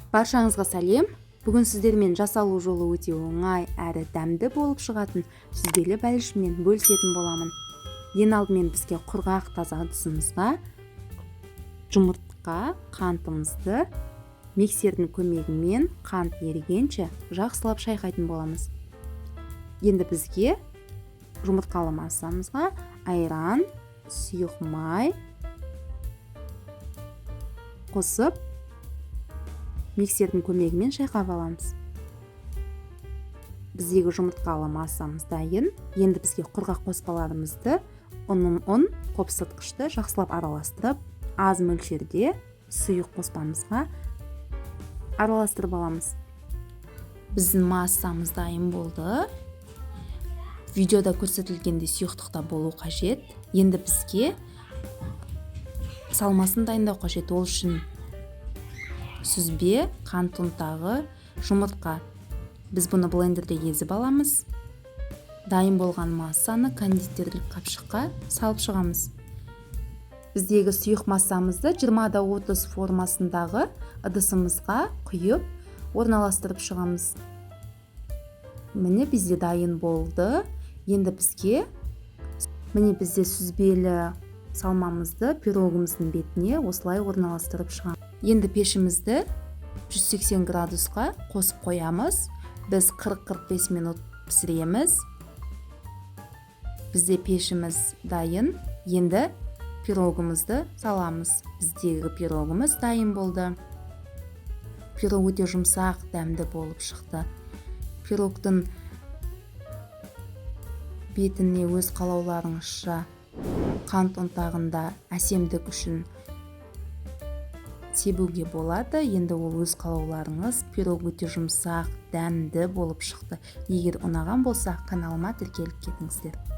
Баршаңызға сәлем. Бүгін сіздермен жасалу жолы өте оңай әрі дәмді болып шығатын сүзбелі бәлішіммен бөлісетін боламын. Ең алдымен бізге құрғақ таза ыдысымызға жұмыртқа қантымызды миксердің көмегімен қант ерігенше жақсылап шайқайтын боламыз. Енді бізге жұмыртқалы массамызға айран, сұйық май қосып миксердің көмегімен шайқап аламыз. Біздегі жұмыртқалы массамыз дайын. Енді бізге құрғақ қоспаларымызды ұн қопсытқышты жақсылап араластырып, аз мөлшерде сұйық қоспамызға араластырып аламыз. Біздің массамыз дайын болды. Видеода көрсетілгендей сұйықтықта болу қажет. Енді бізге салмасын дайындау қажет. Ол үшін сүзбе, қант ұнтағы, жұмыртқа. Біз бұны блендерде езіп аламыз. Дайын болған массаны кондитерлік қапшыққа салып шығамыз. Біздегі сұйық массамызды 20-30 формасындағы ыдысымызға құйып, орналастырып шығамыз. Міне бізде дайын болды. Енді бізге сүзбелі салмамызды пирогымыздың бетіне осылай орналастырып шығамыз. Енді пешімізді 180 градусқа қосып қоямыз. Біз 40-45 минут пісіреміз. Бізде пешіміз дайын. Енді пирогымызды саламыз. Біздегі пирогымыз дайын болды. Пирог өте жұмсақ, дәмді болып шықты. Пирогтың бетіне өз қалауларыңызша қант ұнтағында әсемдік үшін себуге болады. Енді ол өз қалауларыңыз. Пирог өте жұмсақ, дәмді болып шықты. Егер ұнаған болса, каналыма тіркеліп кетіңіздер.